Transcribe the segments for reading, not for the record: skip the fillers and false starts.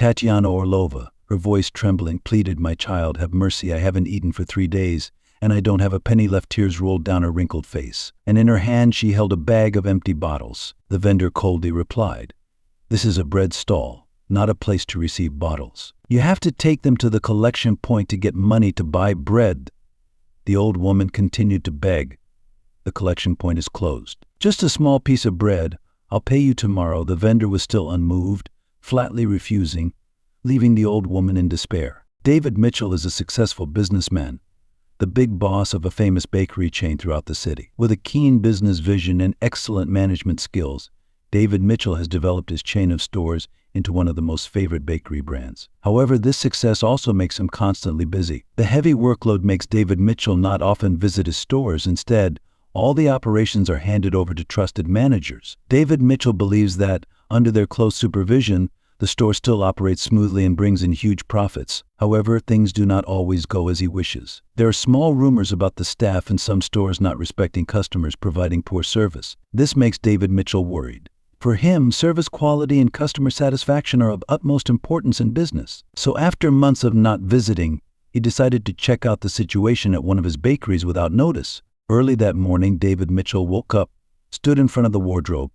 Tatiana Orlova, her voice trembling, pleaded, "My child, have mercy. I haven't eaten for 3 days, and I don't have a penny left." Tears rolled down her wrinkled face, and in her hand she held a bag of empty bottles. The vendor coldly replied, "This is a bread stall, not a place to receive bottles. You have to take them to the collection point to get money to buy bread." The old woman continued to beg. "The collection point is closed. Just a small piece of bread. I'll pay you tomorrow." The vendor was still unmoved, flatly refusing, leaving the old woman in despair. David Mitchell is a successful businessman, the big boss of a famous bakery chain throughout the city. With a keen business vision and excellent management skills, David Mitchell has developed his chain of stores into one of the most favored bakery brands. However, this success also makes him constantly busy. The heavy workload makes David Mitchell not often visit his stores. Instead, all the operations are handed over to trusted managers. David Mitchell believes that, under their close supervision, the store still operates smoothly and brings in huge profits. However, things do not always go as he wishes. There are small rumors about the staff in some stores not respecting customers, providing poor service. This makes David Mitchell worried. For him, service quality and customer satisfaction are of utmost importance in business. So after months of not visiting, he decided to check out the situation at one of his bakeries without notice. Early that morning, David Mitchell woke up, stood in front of the wardrobe,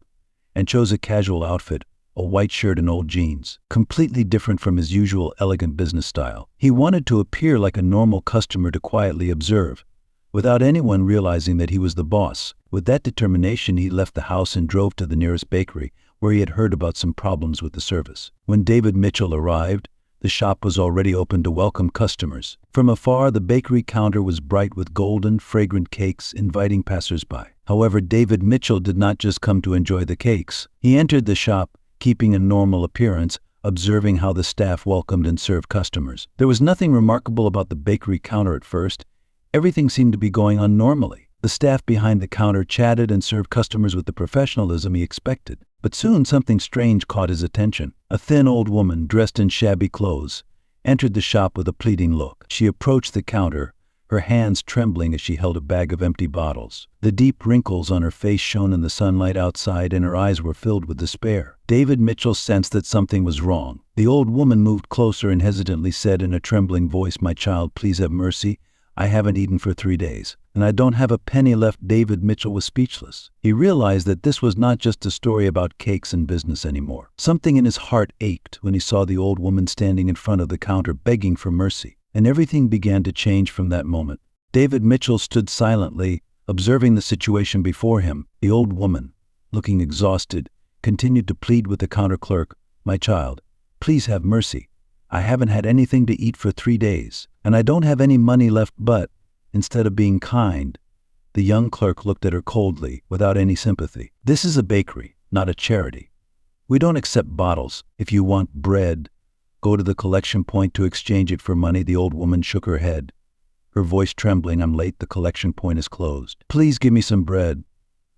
and chose a casual outfit, a white shirt and old jeans, completely different from his usual elegant business style. He wanted to appear like a normal customer to quietly observe, without anyone realizing that he was the boss. With that determination, he left the house and drove to the nearest bakery, where he had heard about some problems with the service. When David Mitchell arrived, the shop was already open to welcome customers. From afar, the bakery counter was bright with golden, fragrant cakes, inviting passers-by. However, David Mitchell did not just come to enjoy the cakes. He entered the shop, keeping a normal appearance, observing how the staff welcomed and served customers. There was nothing remarkable about the bakery counter at first. Everything seemed to be going on normally. The staff behind the counter chatted and served customers with the professionalism he expected. But soon something strange caught his attention. A thin old woman, dressed in shabby clothes, entered the shop with a pleading look. She approached the counter, her hands trembling as she held a bag of empty bottles. The deep wrinkles on her face shone in the sunlight outside, and her eyes were filled with despair. David Mitchell sensed that something was wrong. The old woman moved closer and hesitantly said in a trembling voice, "My child, please have mercy. I haven't eaten for 3 days, and I don't have a penny left." David Mitchell was speechless. He realized that this was not just a story about cakes and business anymore. Something in his heart ached when he saw the old woman standing in front of the counter begging for mercy, and everything began to change from that moment. David Mitchell stood silently, observing the situation before him. The old woman, looking exhausted, continued to plead with the counter clerk, "My child, please have mercy. I haven't had anything to eat for 3 days, and I don't have any money left." But, instead of being kind, the young clerk looked at her coldly, without any sympathy. "This is a bakery, not a charity. We don't accept bottles. If you want bread, go to the collection point to exchange it for money." The old woman shook her head, her voice trembling. "I'm late. The collection point is closed. Please give me some bread.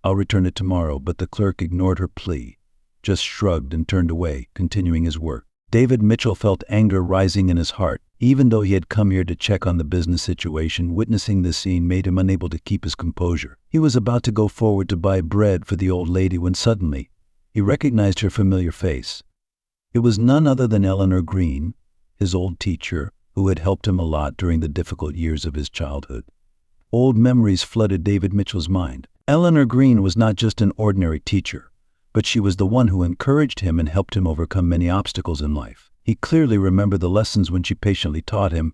I'll return it tomorrow." But the clerk ignored her plea, just shrugged and turned away, continuing his work. David Mitchell felt anger rising in his heart. Even though he had come here to check on the business situation, witnessing this scene made him unable to keep his composure. He was about to go forward to buy bread for the old lady when suddenly he recognized her familiar face. It was none other than Eleanor Green, his old teacher, who had helped him a lot during the difficult years of his childhood. Old memories flooded David Mitchell's mind. Eleanor Green was not just an ordinary teacher, but she was the one who encouraged him and helped him overcome many obstacles in life. He clearly remembered the lessons when she patiently taught him,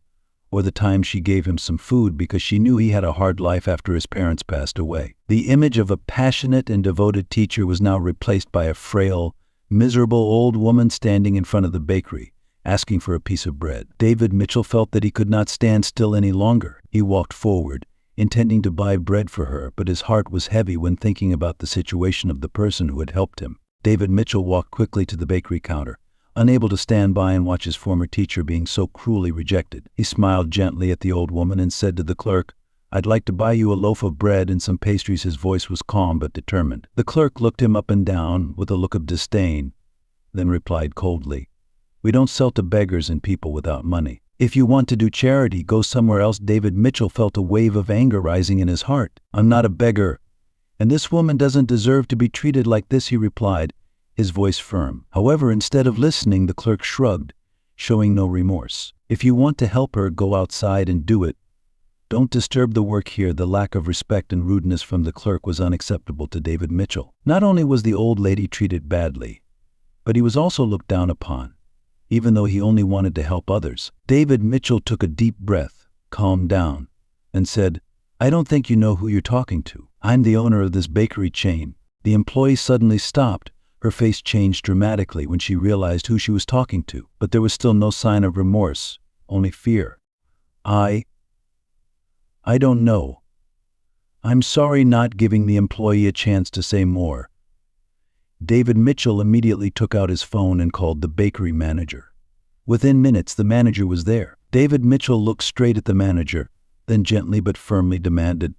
or the time she gave him some food because she knew he had a hard life after his parents passed away. The image of a passionate and devoted teacher was now replaced by a frail, miserable old woman standing in front of the bakery, asking for a piece of bread. David Mitchell felt that he could not stand still any longer. He walked forward, intending to buy bread for her, but his heart was heavy when thinking about the situation of the person who had helped him. David Mitchell walked quickly to the bakery counter, unable to stand by and watch his former teacher being so cruelly rejected. He smiled gently at the old woman and said to the clerk, "I'd like to buy you a loaf of bread and some pastries." His voice was calm but determined. The clerk looked him up and down with a look of disdain, then replied coldly, "We don't sell to beggars and people without money. If you want to do charity, go somewhere else." David Mitchell felt a wave of anger rising in his heart. "I'm not a beggar, and this woman doesn't deserve to be treated like this," he replied, his voice firm. However, instead of listening, the clerk shrugged, showing no remorse. "If you want to help her, go outside and do it. Don't disturb the work here." The lack of respect and rudeness from the clerk was unacceptable to David Mitchell. Not only was the old lady treated badly, but he was also looked down upon, even though he only wanted to help others. David Mitchell took a deep breath, calmed down, and said, "I don't think you know who you're talking to. I'm the owner of this bakery chain." The employee suddenly stopped. Her face changed dramatically when she realized who she was talking to, but there was still no sign of remorse, only fear. I don't know. I'm sorry." Not giving the employee a chance to say more, David Mitchell immediately took out his phone and called the bakery manager. Within minutes, the manager was there. David Mitchell looked straight at the manager, then gently but firmly demanded,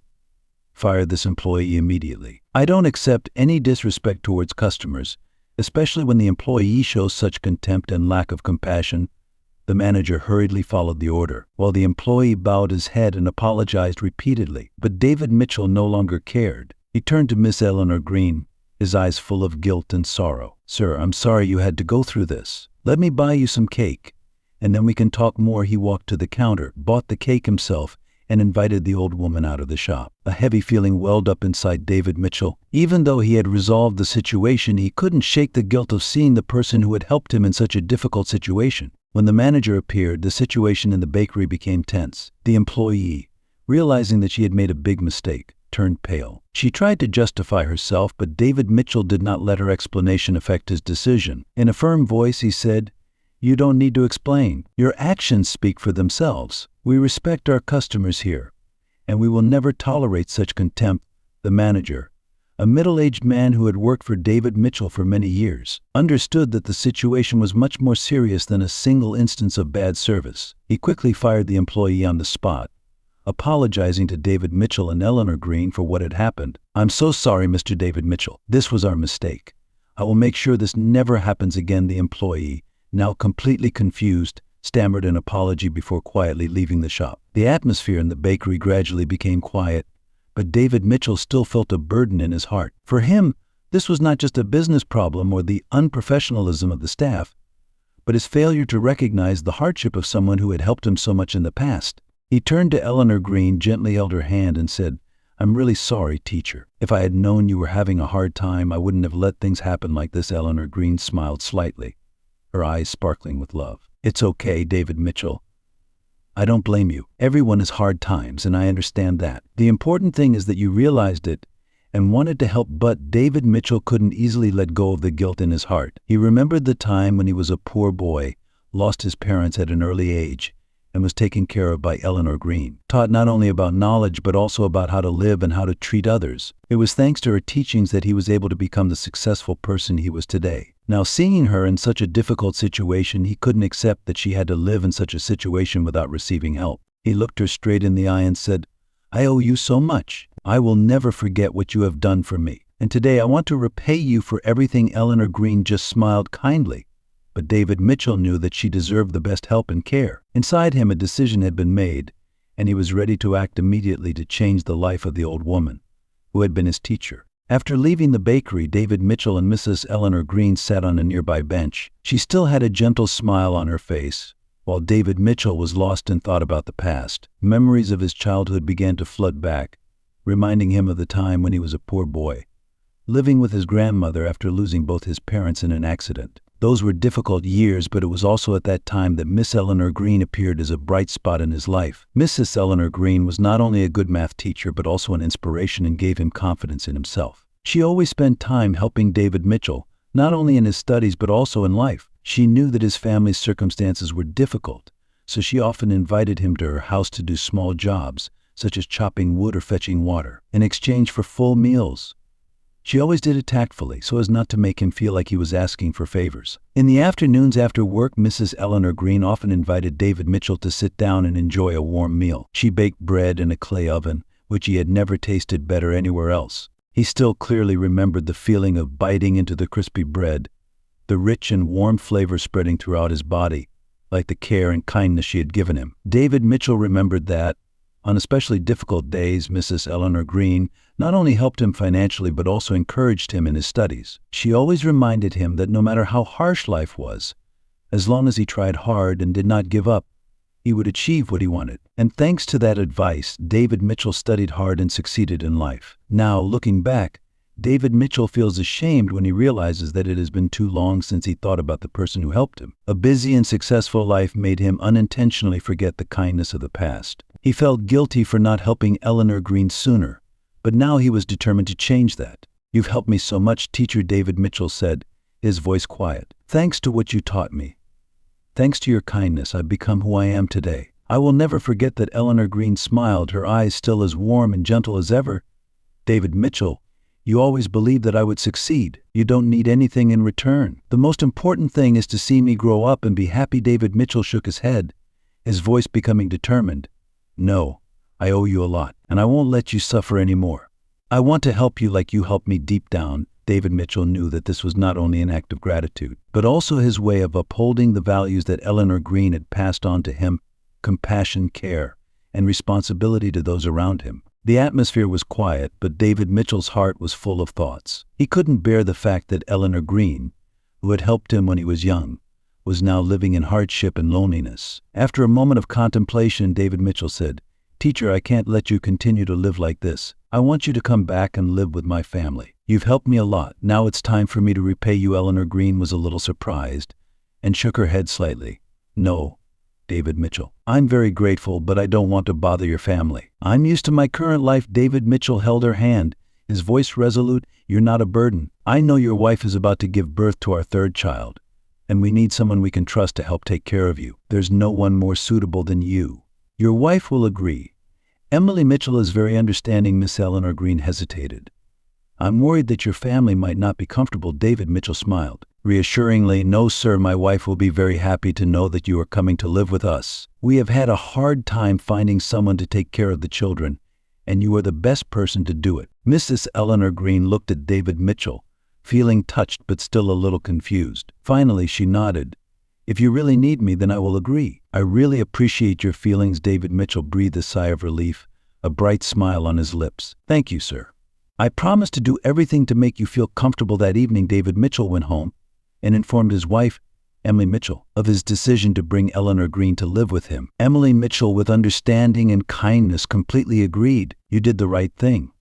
"Fire this employee immediately. I don't accept any disrespect towards customers, especially when the employee shows such contempt and lack of compassion." The manager hurriedly followed the order, while the employee bowed his head and apologized repeatedly. But David Mitchell no longer cared. He turned to Miss Eleanor Green, his eyes full of guilt and sorrow. "Sir, I'm sorry you had to go through this. Let me buy you some cake, and then we can talk more." He walked to the counter, bought the cake himself, and invited the old woman out of the shop. A heavy feeling welled up inside David Mitchell. Even though he had resolved the situation, he couldn't shake the guilt of seeing the person who had helped him in such a difficult situation. When the manager appeared, the situation in the bakery became tense. The employee, realizing that she had made a big mistake, turned pale. She tried to justify herself, but David Mitchell did not let her explanation affect his decision. In a firm voice, he said, "You don't need to explain. Your actions speak for themselves. We respect our customers here, and we will never tolerate such contempt." The manager, a middle-aged man who had worked for David Mitchell for many years, understood that the situation was much more serious than a single instance of bad service. He quickly fired the employee on the spot, apologizing to David Mitchell and Eleanor Green for what had happened. "I'm so sorry, Mr. David Mitchell. This was our mistake. I will make sure this never happens again." The employee, now completely confused, stammered an apology before quietly leaving the shop. The atmosphere in the bakery gradually became quiet, but David Mitchell still felt a burden in his heart. For him, this was not just a business problem or the unprofessionalism of the staff, but his failure to recognize the hardship of someone who had helped him so much in the past. He turned to Eleanor Green, gently held her hand, and said, "I'm really sorry, teacher. If I had known you were having a hard time, I wouldn't have let things happen like this." Eleanor Green smiled slightly, her eyes sparkling with love. "It's okay, David Mitchell. I don't blame you. Everyone has hard times, and I understand that. The important thing is that you realized it and wanted to help." But David Mitchell couldn't easily let go of the guilt in his heart. He remembered the time when he was a poor boy, lost his parents at an early age, and was taken care of by Eleanor Green, taught not only about knowledge but also about how to live and how to treat others. It was thanks to her teachings that he was able to become the successful person he was today. Now, seeing her in such a difficult situation, he couldn't accept that she had to live in such a situation without receiving help. He looked her straight in the eye and said, "I owe you so much. I will never forget what you have done for me. And today I want to repay you for everything." Eleanor Green just smiled kindly, but David Mitchell knew that she deserved the best help and care. Inside him, a decision had been made, and he was ready to act immediately to change the life of the old woman, who had been his teacher. After leaving the bakery, David Mitchell and Mrs. Eleanor Green sat on a nearby bench. She still had a gentle smile on her face, while David Mitchell was lost in thought about the past. Memories of his childhood began to flood back, reminding him of the time when he was a poor boy, living with his grandmother after losing both his parents in an accident. Those were difficult years, but it was also at that time that Miss Eleanor Green appeared as a bright spot in his life. Mrs. Eleanor Green was not only a good math teacher, but also an inspiration and gave him confidence in himself. She always spent time helping David Mitchell, not only in his studies but also in life. She knew that his family's circumstances were difficult, so she often invited him to her house to do small jobs, such as chopping wood or fetching water, in exchange for full meals. She always did it tactfully, so as not to make him feel like he was asking for favors. In the afternoons after work, Mrs. Eleanor Green often invited David Mitchell to sit down and enjoy a warm meal. She baked bread in a clay oven, which he had never tasted better anywhere else. He still clearly remembered the feeling of biting into the crispy bread, the rich and warm flavor spreading throughout his body, like the care and kindness she had given him. David Mitchell remembered that, on especially difficult days, Mrs. Eleanor Green not only helped him financially but also encouraged him in his studies. She always reminded him that no matter how harsh life was, As long as he tried hard and did not give up, he would achieve what he wanted. And thanks to that advice, David Mitchell studied hard and succeeded in life. Now, looking back, David Mitchell feels ashamed when he realizes that it has been too long since he thought about the person who helped him. A busy and successful life made him unintentionally forget the kindness of the past. He felt guilty for not helping Eleanor Green sooner, but now he was determined to change that. "You've helped me so much," Teacher David Mitchell said, his voice quiet. "Thanks to what you taught me. Thanks to your kindness, I've become who I am today." I will never forget that Eleanor Green smiled, her eyes still as warm and gentle as ever. "David Mitchell, you always believed that I would succeed. You don't need anything in return. The most important thing is to see me grow up and be happy." David Mitchell shook his head, his voice becoming determined. "No, I owe you a lot, and I won't let you suffer anymore. I want to help you like you helped me." Deep down, David Mitchell knew that this was not only an act of gratitude, but also his way of upholding the values that Eleanor Green had passed on to him: compassion, care, and responsibility to those around him. The atmosphere was quiet, but David Mitchell's heart was full of thoughts. He couldn't bear the fact that Eleanor Green, who had helped him when he was young, was now living in hardship and loneliness. After a moment of contemplation, David Mitchell said, "Teacher, I can't let you continue to live like this. I want you to come back and live with my family. You've helped me a lot. Now it's time for me to repay you." Eleanor Green was a little surprised and shook her head slightly. "No, David Mitchell. I'm very grateful, but I don't want to bother your family. I'm used to my current life." David Mitchell held her hand, his voice resolute. "You're not a burden. I know your wife is about to give birth to our third child, and we need someone we can trust to help take care of you. There's no one more suitable than you. Your wife will agree. Emily Mitchell is very understanding." Miss Eleanor Green hesitated. "I'm worried that your family might not be comfortable." David Mitchell smiled reassuringly. "No, sir, my wife will be very happy to know that you are coming to live with us. We have had a hard time finding someone to take care of the children, and you are the best person to do it." Mrs. Eleanor Green looked at David Mitchell, feeling touched but still a little confused. Finally, she nodded. "If you really need me, then I will agree. I really appreciate your feelings." David Mitchell breathed a sigh of relief, a bright smile on his lips. "Thank you, sir. I promise to do everything to make you feel comfortable." That evening, David Mitchell went home and informed his wife, Emily Mitchell, of his decision to bring Eleanor Green to live with him. Emily Mitchell, with understanding and kindness, completely agreed. "You did the right thing.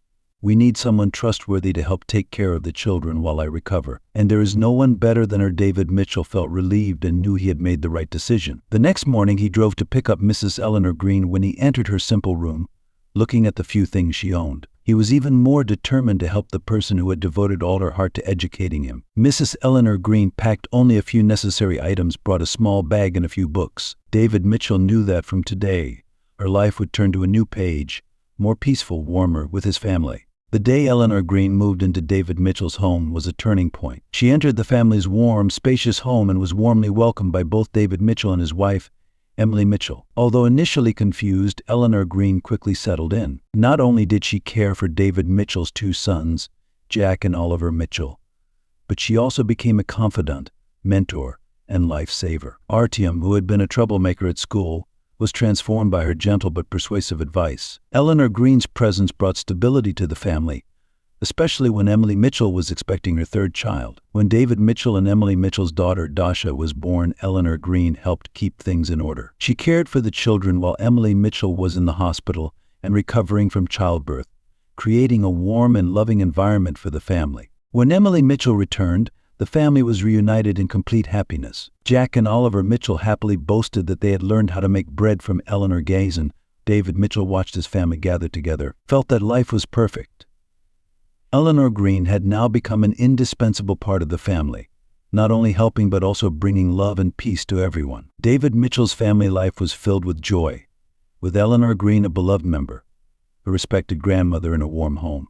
We need someone trustworthy to help take care of the children while I recover. And there is no one better than her." David Mitchell felt relieved and knew he had made the right decision. The next morning, he drove to pick up Mrs. Eleanor Green. When he entered her simple room, looking at the few things she owned, he was even more determined to help the person who had devoted all her heart to educating him. Mrs. Eleanor Green packed only a few necessary items, brought a small bag and a few books. David Mitchell knew that from today, her life would turn to a new page, more peaceful, warmer, with his family. The day Eleanor Green moved into David Mitchell's home was a turning point. She entered the family's warm, spacious home and was warmly welcomed by both David Mitchell and his wife, Emily Mitchell. Although initially confused, Eleanor Green quickly settled in. Not only did she care for David Mitchell's two sons, Jack and Oliver Mitchell, but she also became a confidant, mentor, and lifesaver. Artyom, who had been a troublemaker at school, was transformed by her gentle but persuasive advice. Eleanor Green's presence brought stability to the family, especially when Emily Mitchell was expecting her third child. When David Mitchell and Emily Mitchell's daughter Dasha was born, Eleanor Green helped keep things in order. She cared for the children while Emily Mitchell was in the hospital and recovering from childbirth, creating a warm and loving environment for the family. When Emily Mitchell returned, the family was reunited in complete happiness. Jack and Oliver Mitchell happily boasted that they had learned how to make bread from Eleanor Green. David Mitchell watched his family gather together, felt that life was perfect. Eleanor Green had now become an indispensable part of the family, not only helping but also bringing love and peace to everyone. David Mitchell's family life was filled with joy, with Eleanor Green a beloved member, a respected grandmother in a warm home.